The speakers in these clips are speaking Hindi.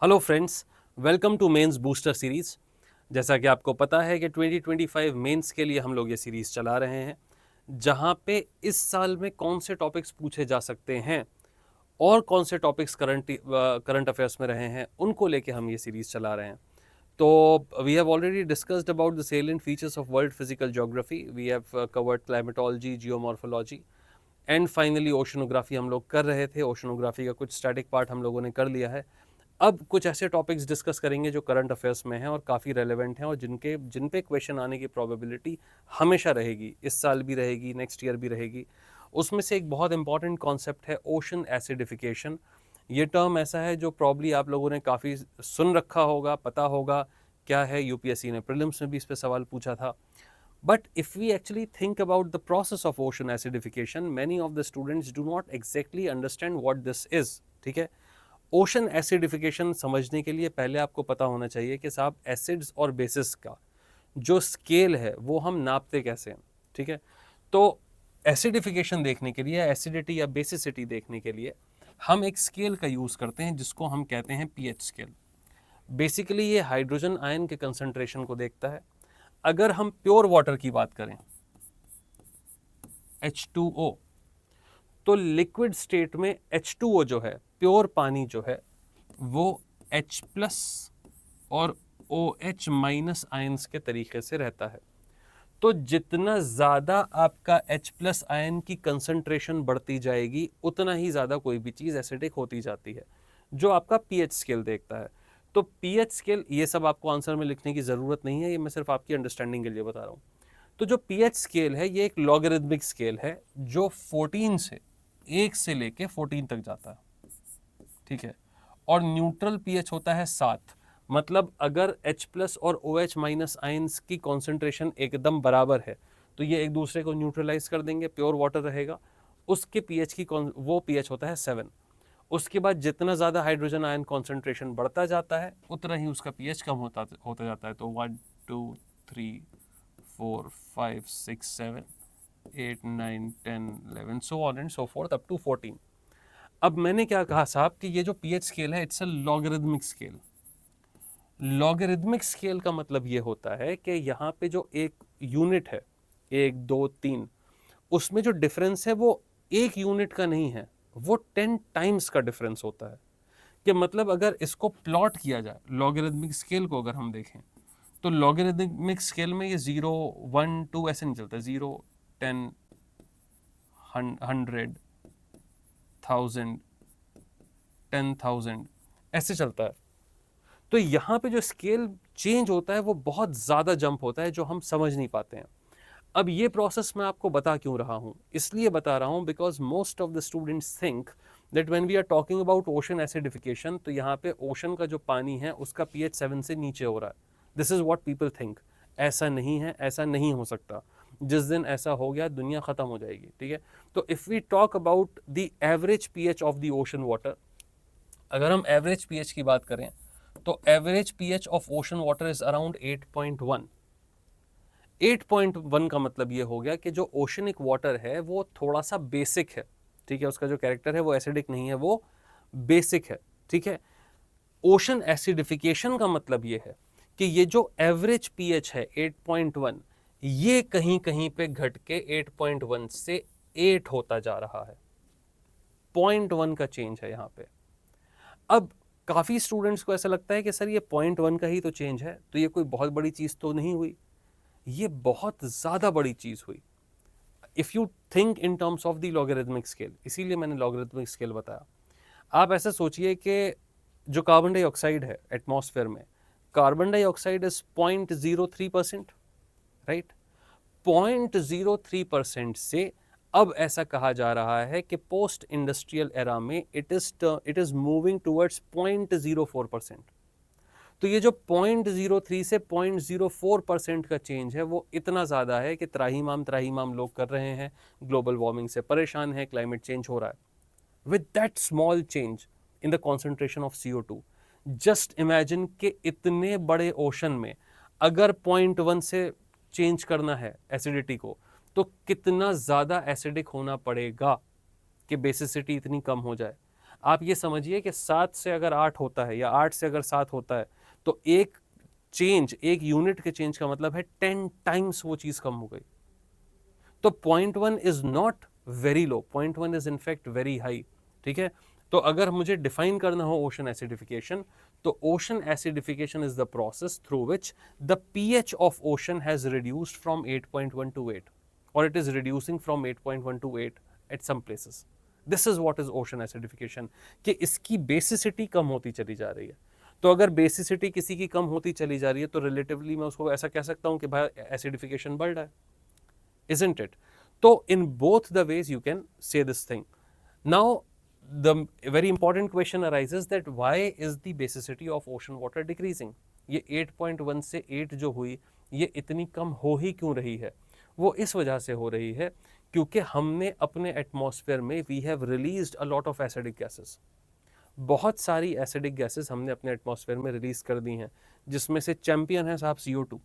Hello friends, welcome to mains booster series. जैसा कि आपको पता है कि 2025 मेंस के लिए हम लोग ये सीरीज़ चला रहे हैं, जहां पे इस साल में कौन से टॉपिक्स पूछे जा सकते हैं और कौन से टॉपिक्स करंट अफेयर्स में रहे हैं, उनको लेके हम ये सीरीज़ चला रहे हैं। तो we have already discussed about the salient features of world physical geography. We have covered climatology, geomorphology and finally oceanography हम लोग कर रहे थे। ओशनोग्राफी का कुछ स्टैटिक पार्ट हम लोगों ने कर लिया है। अब कुछ ऐसे टॉपिक्स डिस्कस करेंगे जो करंट अफेयर्स में हैं और काफ़ी रेलेवेंट हैं और जिन पे क्वेश्चन आने की प्रोबेबिलिटी हमेशा रहेगी, इस साल भी रहेगी, नेक्स्ट ईयर भी रहेगी। उसमें से एक बहुत इंपॉर्टेंट कॉन्सेप्ट है ओशन एसिडिफिकेशन। ये टर्म ऐसा है जो प्रॉब्ली आप लोगों ने काफ़ी सुन रखा होगा, पता होगा क्या है। यूपीएससी ने प्रीलिम्स में भी इस पे सवाल पूछा था। But if we actually think about the process of ocean acidification, many of the students do not exactly understand what this is. ठीक है, ओशन एसिडिफिकेशन समझने के लिए पहले आपको पता होना चाहिए कि साहब एसिड्स और बेसिस का जो स्केल है वो हम नापते कैसे हैं। ठीक है, तो एसिडिफिकेशन देखने के लिए, एसिडिटी या बेसिसिटी देखने के लिए हम एक स्केल का यूज़ करते हैं जिसको हम कहते हैं पीएच स्केल। बेसिकली ये हाइड्रोजन आयन के कंसंट्रेशन को देखता है। अगर हम प्योर वाटर की बात करें, H2O, तो लिक्विड स्टेट में H2O जो है, प्योर पानी जो है, वो H प्लस और OH माइनस आयंस के तरीके से रहता है। तो जितना ज़्यादा आपका H प्लस आयन की कंसंट्रेशन बढ़ती जाएगी, उतना ही ज़्यादा कोई भी चीज़ एसिडिक होती जाती है, जो आपका पीएच स्केल देखता है। तो पीएच स्केल, ये सब आपको आंसर में लिखने की ज़रूरत नहीं है, ये मैं सिर्फ आपकी अंडरस्टैंडिंग के लिए बता रहा हूँ। तो जो पीएच स्केल है, ये एक लॉगरिथमिक स्केल है जो 14 से 1 से लेके 14 तक जाता है। ठीक है, और न्यूट्रल पीएच होता है 7। मतलब अगर H प्लस और OH माइनस आयंस की कॉन्सेंट्रेशन एकदम बराबर है तो ये एक दूसरे को न्यूट्रलाइज कर देंगे, प्योर वाटर रहेगा। उसके पीएच की वो पीएच होता है 7। उसके बाद जितना ज़्यादा हाइड्रोजन आयन कॉन्सेंट्रेशन बढ़ता जाता है उतना ही उसका पीएच कम होता जाता है। तो 1 2 3 4 5 6 7 8 9 10 11 so on and so forth up to 14। अब मैंने क्या कहा साहब कि ये जो पीएच स्केल है, it's a logarithmic scale. Logarithmic scale का मतलब ये होता है कि यहाँ पे जो एक यूनिट है, 1 2 3, उसमें जो डिफरेंस है वो एक यूनिट का नहीं है, वो 10 टाइम्स का डिफरेंस होता है। कि मतलब अगर इसको प्लॉट किया जाए, लॉगरिथमिक स्केल को अगर हम देखें, तो लॉगरिथमिक स्केल में ये 0 1 2 ऐसे नहीं चलता, 0 10 100 1000 10,000 ऐसे चलता है। तो यहाँ पे जो स्केल चेंज होता है वो बहुत ज़्यादा जंप होता है, जो हम समझ नहीं पाते हैं। अब ये प्रोसेस मैं आपको बता क्यों रहा हूँ, इसलिए बता रहा हूँ because most of the students think that when we are talking about ocean acidification, तो यहाँ पे ओशन का जो पानी है उसका पीएच 7 से नीचे हो रहा है। This is what people think. ऐसा नहीं है, ऐसा नहीं हो सकता। जिस दिन ऐसा हो गया दुनिया ख़त्म हो जाएगी। ठीक है, तो if we talk about the average pH of the ocean water, अगर हम एवरेज पीएच की बात करें तो average pH of ocean water is around 8.1। 8.1 का मतलब ये हो गया कि जो ओशनिक वाटर है वो थोड़ा सा बेसिक है। ठीक है, उसका जो कैरेक्टर है वो एसिडिक नहीं है, वो बेसिक है। ठीक है, ओशन एसिडिफिकेशन का मतलब ये है कि ये जो एवरेज पीएच है 8.1, ये कहीं कहीं पे घट के 8.1 से 8 होता जा रहा है। 0.1 का चेंज है यहाँ पे। अब काफ़ी स्टूडेंट्स को ऐसा लगता है कि सर ये 0.1 का ही तो चेंज है, तो ये कोई बहुत बड़ी चीज़ तो नहीं हुई। ये बहुत ज़्यादा बड़ी चीज़ हुई if you think in terms of the logarithmic scale. इसीलिए मैंने लॉगरिथमिक स्केल बताया। आप ऐसा सोचिए कि जो कार्बन डाइऑक्साइड है एटमॉस्फेयर में, कार्बन डाइऑक्साइड इज 0.03%, राइट। 0.03% से अब ऐसा कहा जा रहा है कि पोस्ट इंडस्ट्रियल एरा में इट इज मूविंग टूवर्ड्स 0.04%। तो ये जो 0.03 से 0.04% का चेंज है वो इतना ज़्यादा है कि त्राहीमाम लोग कर रहे हैं, ग्लोबल वार्मिंग से परेशान है, क्लाइमेट चेंज हो रहा है। With that small change in the concentration of CO2, just imagine कि इतने बड़े ओशन में अगर 0.1 से चेंज करना है एसिडिटी को, तो कितना ज़्यादा एसिडिक होना पड़ेगा कि बेसिसिटी इतनी कम हो जाए। आप ये समझिए कि 7 से अगर 8 होता है या 8 से अगर 7 होता है तो एक चेंज, एक यूनिट के चेंज का मतलब है 10 टाइम्स वो चीज कम हो गई। तो 0.1 is not very low, 0.1 is in fact very high. ठीक है, तो अगर मुझे डिफाइन करना हो ओशन एसिडिफिकेशन, तो ocean acidification is the process through which the pH of ocean has reduced from 8.1 to 8, और it is reducing from 8.1 to 8 at some places. This is what is ocean acidification, कि इसकी बेसिसिटी कम होती चली जा रही है। तो अगर बेसिसिटी किसी की कम होती चली जा रही है तो रिलेटिवली मैं उसको ऐसा कह सकता हूं कि भाई एसिडिफिकेशन बढ़ रहा है, isn't it? So in both the ways you can say this thing. Now the very important question arises that why is the basicity of ocean water decreasing? ये 8.1 से 8 जो हुई, ये इतनी कम हो ही क्यों रही है? वो इस वजह से हो रही है क्योंकि हमने अपने एटमॉस्फेयर में we have released a lot of acidic gases. बहुत सारी एसिडिक गैसेस हमने अपने एटमॉस्फेयर में रिलीज कर दी हैं, जिसमें से चैंपियन है साहब CO2।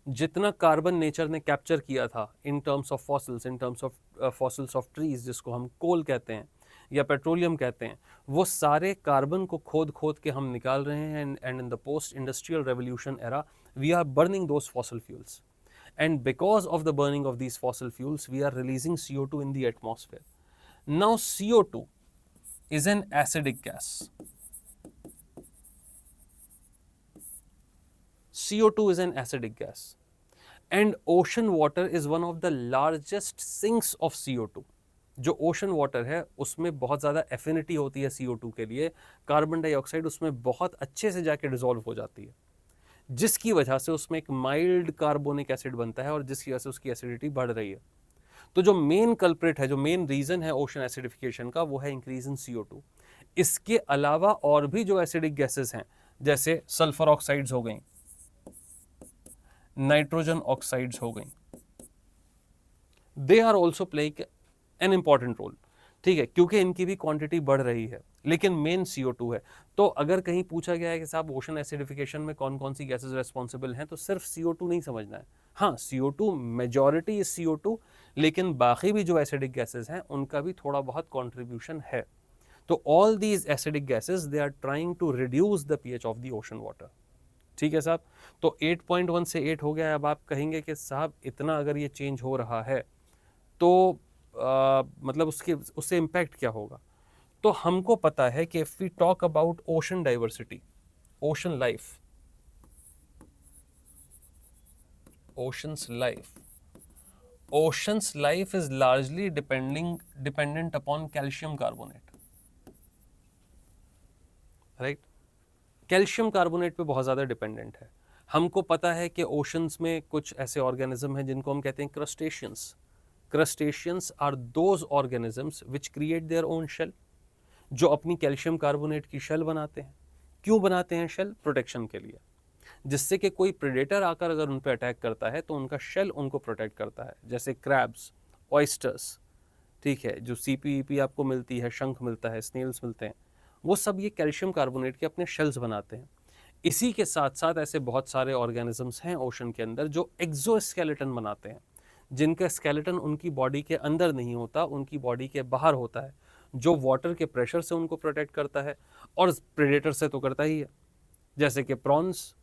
जितना कार्बन नेचर ने कैप्चर किया था in terms of fossils, in terms of fossils of trees, जिसको हम कोल कहते हैं या पेट्रोलियम कहते हैं, वो सारे कार्बन को खोद खोद के हम निकाल रहे हैं। And in the post industrial revolution era we are burning those fossil fuels, and because of the burning of these fossil fuels we are releasing CO2 in the atmosphere. Now CO2 is an acidic gas. CO2 is an acidic gas and ocean water is one of the largest sinks of CO2. जो ओशन वाटर है उसमें बहुत ज़्यादा एफिनिटी होती है CO2 के लिए, कार्बन डाइऑक्साइड उसमें बहुत अच्छे से जाके डिसॉल्व हो जाती है, जिसकी वजह से उसमें एक माइल्ड कार्बोनिक एसिड बनता है और जिसकी वजह से उसकी एसिडिटी बढ़ रही है। तो जो मेन कल्प्रिट है, जो मेन रीजन है ओशन एसिडिफिकेशन का, वो है इंक्रीज इन CO2। इसके अलावा और भी जो एसिडिक गैसेस हैं, जैसे सल्फर ऑक्साइड्स हो गई, नाइट्रोजन ऑक्साइड्स हो गई, they are also playing an important role. ठीक है, क्योंकि इनकी भी क्वांटिटी बढ़ रही है, लेकिन मेन CO2 है। तो अगर कहीं पूछा गया है कि साहब ओशन एसिडिफिकेशन में कौन कौन सी गैसेस रेस्पॉन्सिबल हैं, तो सिर्फ CO2 नहीं समझना है। हाँ, CO2 मेजॉरिटी इज CO2, लेकिन बाकी भी जो एसिडिक गैसेस हैं उनका भी थोड़ा बहुत कॉन्ट्रीब्यूशन है। तो all these acidic gases they are trying to reduce the pH of the ocean water. ठीक है साहब, तो 8.1 से 8 हो गया है। अब आप कहेंगे कि साहब इतना अगर ये चेंज हो रहा है तो मतलब उससे इम्पैक्ट क्या होगा? तो हमको पता है कि if we talk about ocean diversity, ocean life, ocean's life is largely dependent upon calcium carbonate, right? Calcium carbonate पे बहुत ज़्यादा डिपेंडेंट है। हमको पता है कि ओशंस में कुछ ऐसे ऑर्गेनिज्म हैं जिनको हम कहते हैं crustaceans. Crustaceans are those organisms which create their own shell, जो अपनी कैल्शियम कार्बोनेट की शेल बनाते हैं। क्यों बनाते हैं शेल? प्रोटेक्शन के लिए, जिससे कि कोई प्रेडेटर आकर अगर उन पर अटैक करता है तो उनका शेल उनको प्रोटेक्ट करता है। जैसे क्रैब्स, ऑयस्टर्स, ठीक है, जो CPEP आपको मिलती है, शंख मिलता है, स्नेल्स मिलते हैं, वो सब ये कैल्शियम कार्बोनेट के अपने शेल्स बनाते हैं। इसी के साथ साथ ऐसे बहुत सारे ऑर्गेनिजम्स हैं ओशन के अंदर जो एक्सोस्केलेटन बनाते हैं, जिनका स्केलेटन उनकी बॉडी के अंदर नहीं होता, उनकी बॉडी के बाहर होता है, जो वाटर के प्रेशर से उनको प्रोटेक्ट करता है और प्रेडेटर से तो करता ही है, जैसे कि प्रॉन्स,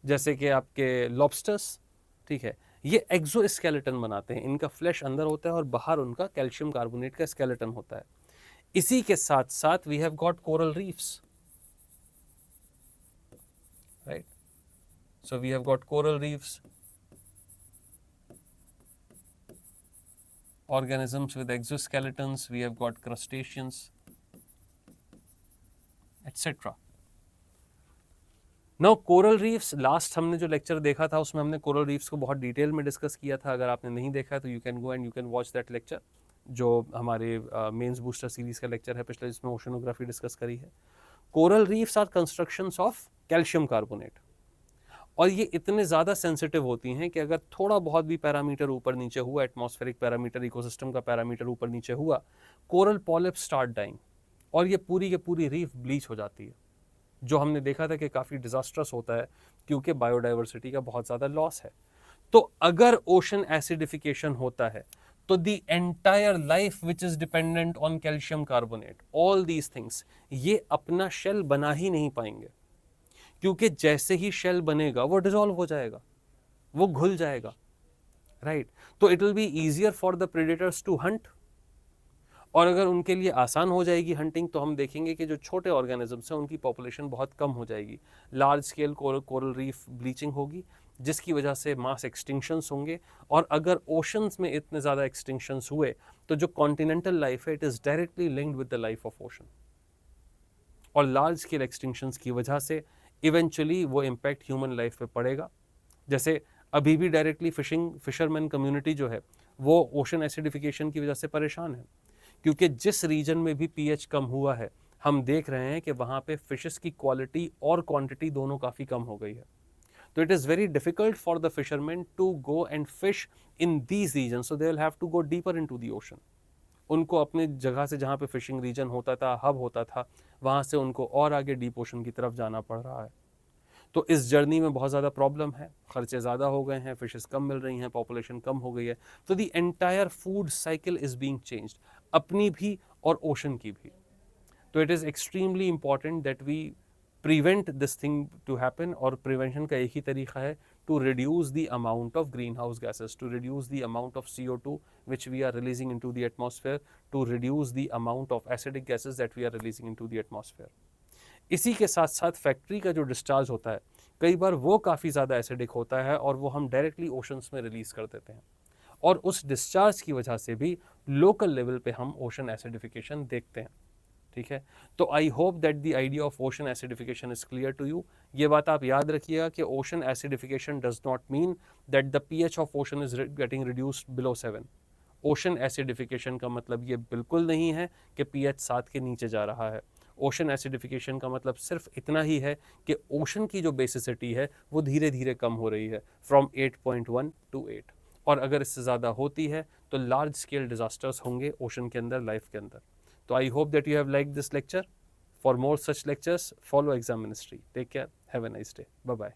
जैसे कि आपके लॉबस्टर्स। ठीक है, ये एक्सोस्केलेटन बनाते हैं, इनका फ्लैश अंदर होता है और बाहर उनका कैल्शियम कार्बोनेट का स्केलेटन होता है। इसी के साथ साथ we have got coral reefs, right? So we have got coral reefs, organisms with exoskeletons, we have got crustaceans, etc. Now coral reefs, last हमने जो लेक्चर देखा था उसमें हमने कोरल रीफ्स को बहुत डिटेल में डिस्कस किया था। अगर आपने नहीं देखा है तो you can go and you can watch that lecture, जो हमारे मेंस बूस्टर सीरीज का लेक्चर है पिछले, जिसमें ओशनोग्राफी डिस्कस करी है। Coral reefs are constructions of calcium carbonate, और ये इतने ज़्यादा सेंसिटिव होती हैं कि अगर थोड़ा बहुत भी पैरामीटर ऊपर नीचे हुआ, एटमॉस्फेरिक पैरामीटर, इकोसिस्टम का पैरामीटर ऊपर नीचे हुआ, कोरल पॉलिप स्टार्ट डाइंग और ये पूरी की पूरी रीफ ब्लीच हो जाती है, जो हमने देखा था कि काफ़ी डिजास्ट्रस होता है क्योंकि बायोडाइवर्सिटी का बहुत ज़्यादा लॉस है। तो अगर ओशन एसिडिफिकेशन होता है तो the entire life which is dependent on calcium carbonate, all these things, ये अपना शेल बना ही नहीं पाएंगे, क्योंकि जैसे ही शेल बनेगा वो डिसॉल्व हो जाएगा, वो घुल जाएगा, राइट? तो it will be easier for the predators to hunt, और अगर उनके लिए आसान हो जाएगी हंटिंग तो हम देखेंगे कि जो छोटे ऑर्गेनिजम्स हैं उनकी पॉपुलेशन बहुत कम हो जाएगी, large scale coral reef bleaching होगी, जिसकी वजह से मास एक्सटिंक्शंस होंगे, और अगर ओशंस में इतने ज़्यादा एक्सटिंक्शंस हुए तो जो कॉन्टिनेंटल लाइफ है it is directly linked with the life of ocean, और लार्ज स्केल एक्सटिंक्शंस की वजह से इवेंचुअली वो इम्पैक्ट ह्यूमन लाइफ पे पड़ेगा। जैसे अभी भी डायरेक्टली फिशरमैन कम्युनिटी जो है वो ओशन एसिडिफिकेशन की वजह से परेशान है, क्योंकि जिस रीजन में भी पीएच कम हुआ है हम देख रहे हैं कि वहाँ पे फिशेस की क्वालिटी और क्वांटिटी दोनों काफ़ी कम हो गई है। तो it is very difficult for the fisherman to go and fish in these region, so they will have to go deeper into the ocean. उनको अपने जगह से जहाँ पे फिशिंग रीजन होता था, हब होता था, वहाँ से उनको और आगे डीप ओशन की तरफ जाना पड़ रहा है। तो इस जर्नी में बहुत ज़्यादा प्रॉब्लम है, खर्चे ज़्यादा हो गए हैं, फिशेस कम मिल रही हैं, पॉपुलेशन कम हो गई है, तो the entire food cycle is being changed, अपनी भी और ओशन की भी। तो it is extremely important that we prevent this thing to happen, और प्रिवेंशन का एक ही तरीका है to reduce the amount of greenhouse gases, to reduce the amount of CO2 which we are releasing into the atmosphere, to reduce the amount of acidic gases that we are releasing into the atmosphere। इसी के साथ साथ फैक्ट्री का जो डिस्चार्ज होता है कई बार वो काफ़ी ज़्यादा एसिडिक होता है और वो हम डायरेक्टली ओशंस में रिलीज़ कर देते हैं, और उस डिस्चार्ज की वजह से भी लोकल लेवल पे हम ओशन एसिडिफिकेशन देखते हैं। ठीक है, तो I hope that the idea of ocean acidification is clear to you. ये बात आप याद रखिएगा कि ocean acidification does not mean that the pH of ocean is getting reduced below 7। Ocean acidification का मतलब ये बिल्कुल नहीं है कि pH 7 के नीचे जा रहा है। ओशन एसिडिफिकेशन का मतलब सिर्फ इतना ही है कि ओशन की जो बेसिसिटी है वो धीरे धीरे कम हो रही है, फ्रॉम 8.1 to 8, और अगर इससे ज़्यादा होती है तो लार्ज स्केल डिजास्टर्स होंगे ओशन के अंदर, लाइफ के अंदर। तो I hope that you have like this lecture. For more such lectures follow Exam Ministry. Take care, have a nice day, bye bye.